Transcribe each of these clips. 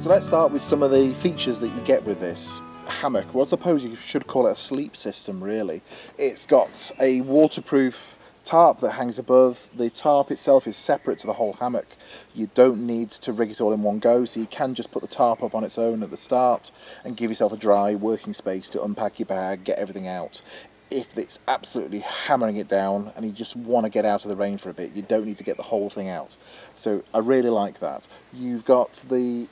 So let's start with some of the features that you get with this hammock. Well, I suppose you should call it a sleep system, really. It's got a waterproof tarp that hangs above. The tarp itself is separate to the whole hammock. You don't need to rig it all in one go, so you can just put the tarp up on its own at the start and give yourself a dry working space to unpack your bag, get everything out. If it's absolutely hammering it down and you just want to get out of the rain for a bit, you don't need to get the whole thing out. So I really like that. You've got the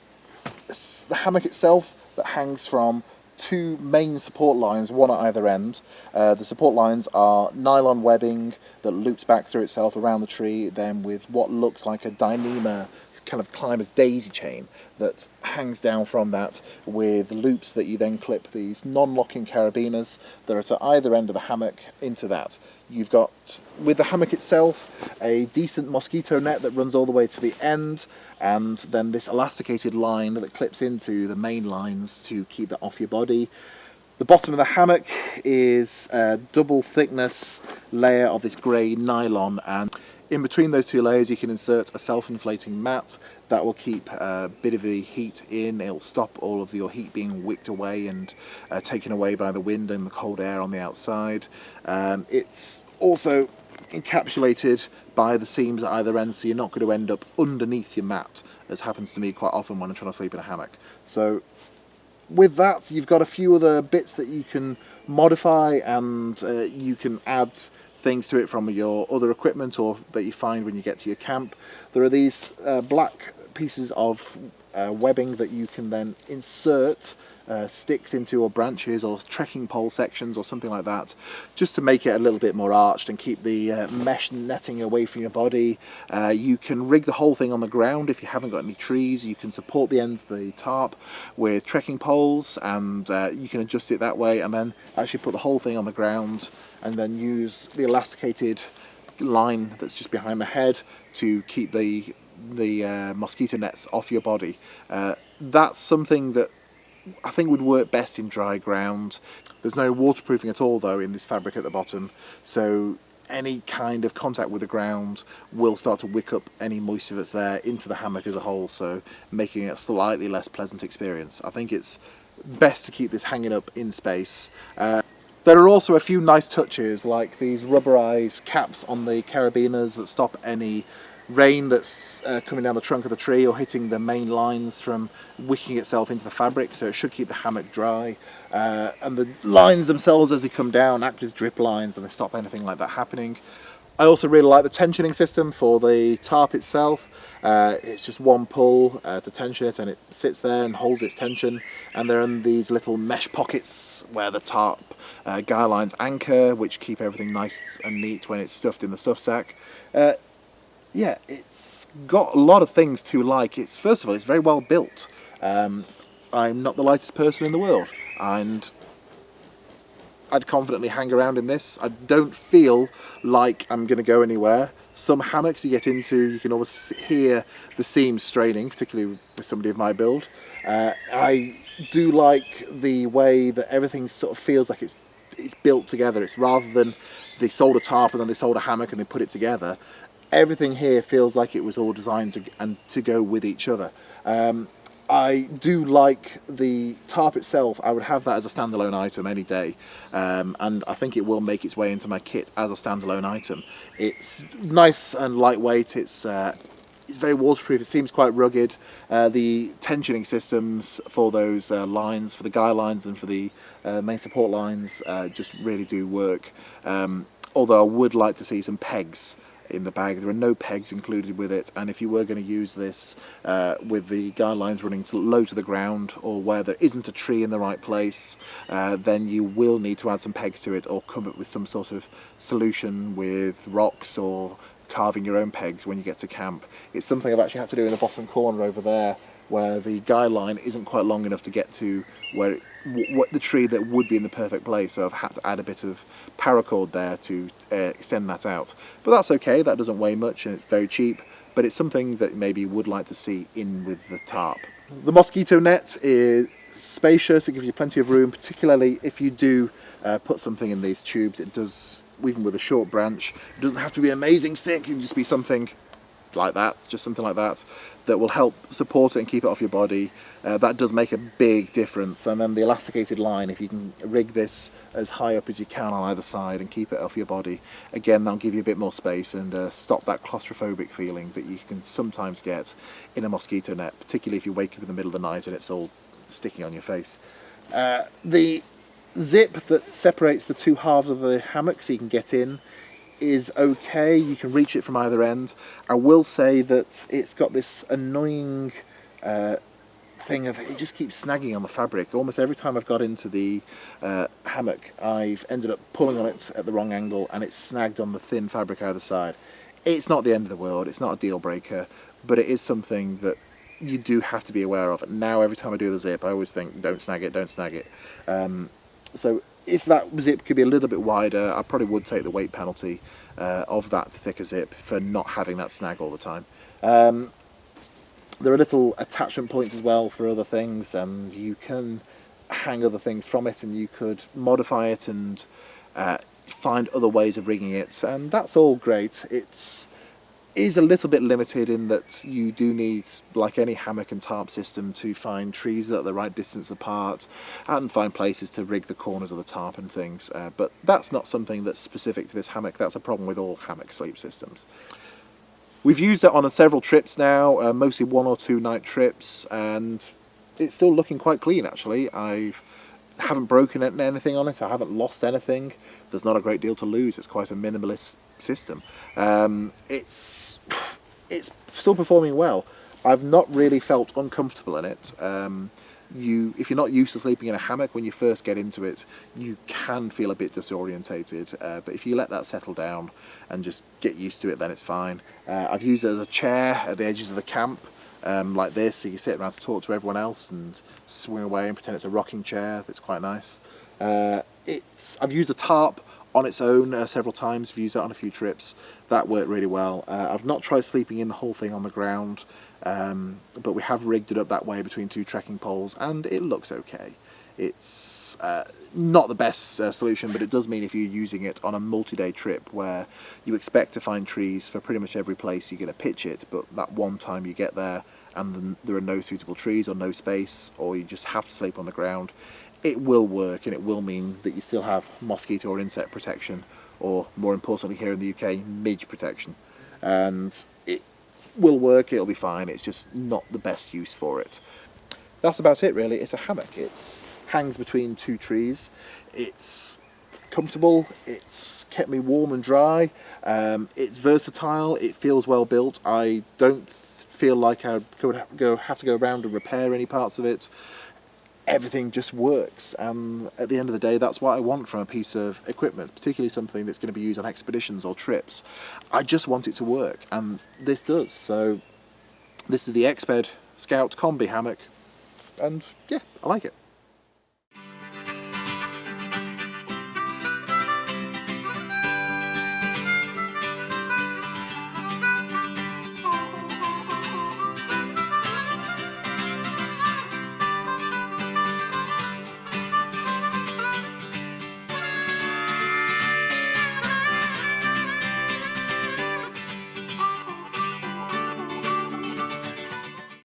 hammock itself that hangs from two main support lines, one at either end. The support lines are nylon webbing that loops back through itself around the tree, then with what looks like a Dyneema kind of climber's daisy chain that hangs down from that, with loops that you then clip these non-locking carabiners that are at either end of the hammock into that. You've got, with the hammock itself, a decent mosquito net that runs all the way to the end, and then this elasticated line that clips into the main lines to keep that off your body. The bottom of the hammock is a double thickness layer of this grey nylon, and in between those two layers you can insert a self-inflating mat that will keep a bit of the heat in. It'll stop all of your heat being wicked away and taken away by the wind and the cold air on the outside. It's also encapsulated by the seams at either end, so you're not going to end up underneath your mat, as happens to me quite often when I'm trying to sleep in a hammock. So with that, you've got a few other bits that you can modify, and you can add things to it from your other equipment or that you find when you get to your camp. There are these black pieces of webbing that you can then insert sticks into, or branches or trekking pole sections or something like that, just to make it a little bit more arched and keep the mesh netting away from your body. You can rig the whole thing on the ground if you haven't got any trees. You can support the ends of the tarp with trekking poles, and you can adjust it that way, and then actually put the whole thing on the ground and then use the elasticated line that's just behind the head to keep the mosquito nets off your body. That's something that I think would work best in dry ground. There's no waterproofing at all though in this fabric at the bottom, so any kind of contact with the ground will start to wick up any moisture that's there into the hammock as a whole, so making it a slightly less pleasant experience. I think it's best to keep this hanging up in space. There are also a few nice touches, like these rubberized caps on the carabiners that stop any rain that's coming down the trunk of the tree or hitting the main lines from wicking itself into the fabric, so it should keep the hammock dry. And the lines themselves, as they come down, act as drip lines and they stop anything like that happening. I also really like the tensioning system for the tarp itself. It's just one pull to tension it, and it sits there and holds its tension, and there are these little mesh pockets where the tarp guy lines anchor, which keep everything nice and neat when it's stuffed in the stuff sack. Yeah, it's got a lot of things to like. First of all, it's very well built. I'm not the lightest person in the world, and I'd confidently hang around in this. I don't feel like I'm going to go anywhere. Some hammocks you get into, you can always hear the seams straining, particularly with somebody of my build. I do like the way that everything sort of feels like it's built together. It's rather than they sold a tarp and then they sold a hammock and they put it together. Everything here feels like it was all designed to go with each other. I do like the tarp itself. I would have that as a standalone item any day, and I think it will make its way into my kit as a standalone item. It's nice and lightweight. It's very waterproof. It seems quite rugged. The tensioning systems for those lines, for the guy lines and for the main support lines, just really do work. Although I would like to see some pegs in the bag. There are no pegs included with it, and if you were going to use this with the guy lines running low to the ground, or where there isn't a tree in the right place, then you will need to add some pegs to it, or come up with some sort of solution with rocks or carving your own pegs when you get to camp. It's something I've actually had to do in the bottom corner over there, where the guy line isn't quite long enough to get to where what the tree that would be in the perfect place, so I've had to add a bit of paracord there to extend that out. But that's okay, that doesn't weigh much and it's very cheap, but it's something that maybe you would like to see in with the tarp. The mosquito net is spacious, it gives you plenty of room, particularly if you do put something in these tubes. It does, even with a short branch, it doesn't have to be an amazing stick, it can just be something like that, just something like that, that will help support it and keep it off your body. That does make a big difference. And then the elasticated line, if you can rig this as high up as you can on either side and keep it off your body, again, that'll give you a bit more space and stop that claustrophobic feeling that you can sometimes get in a mosquito net, particularly if you wake up in the middle of the night and it's all sticking on your face. The zip that separates the two halves of the hammock so you can get in is okay. You can reach it from either end. I will say that it's got this annoying thing of it just keeps snagging on the fabric. Almost every time I've got into the hammock, I've ended up pulling on it at the wrong angle and it's snagged on the thin fabric either side. It's not the end of the world, it's not a deal breaker, but it is something that you do have to be aware of. Now every time I do the zip, I always think, don't snag it, don't snag it. So if that zip could be a little bit wider, I probably would take the weight penalty of that thicker zip for not having that snag all the time. There are little attachment points as well for other things, and you can hang other things from it, and you could modify it and find other ways of rigging it, and that's all great. It is a little bit limited in that you do need, like any hammock and tarp system, to find trees that are the right distance apart and find places to rig the corners of the tarp and things, but that's not something that's specific to this hammock. That's a problem with all hammock sleep systems. We've used it on several trips now, mostly 1 or 2 night trips, and it's still looking quite clean actually. I haven't broken anything on it, I haven't lost anything. There's not a great deal to lose, it's quite a minimalist system. It's still performing well. I've not really felt uncomfortable in it. If you're not used to sleeping in a hammock, when you first get into it, you can feel a bit disorientated, but if you let that settle down and just get used to it, then it's fine. I've used it as a chair at the edges of the camp, like this, so you sit around to talk to everyone else and swing away and pretend it's a rocking chair. That's quite nice. I've used a tarp on its own several times. I've used that on a few trips. That worked really well. I've not tried sleeping in the whole thing on the ground, but we have rigged it up that way between 2 trekking poles, and it looks okay. It's not the best solution, but it does mean if you're using it on a multi-day trip where you expect to find trees for pretty much every place you're going to pitch it, but that one time you get there and then there are no suitable trees or no space, or you just have to sleep on the ground, it will work, and it will mean that you still have mosquito or insect protection, or more importantly here in the UK, midge protection. And it will work, it'll be fine, it's just not the best use for it. That's about it really. It's a hammock. It hangs between 2 trees. It's comfortable, it's kept me warm and dry, it's versatile, it feels well built. I don't feel like I would have to go around and repair any parts of it. Everything just works, and at the end of the day that's what I want from a piece of equipment, particularly something that's going to be used on expeditions or trips. I just want it to work, and this does. So this is the Exped Scout Combi hammock, and yeah, I like it.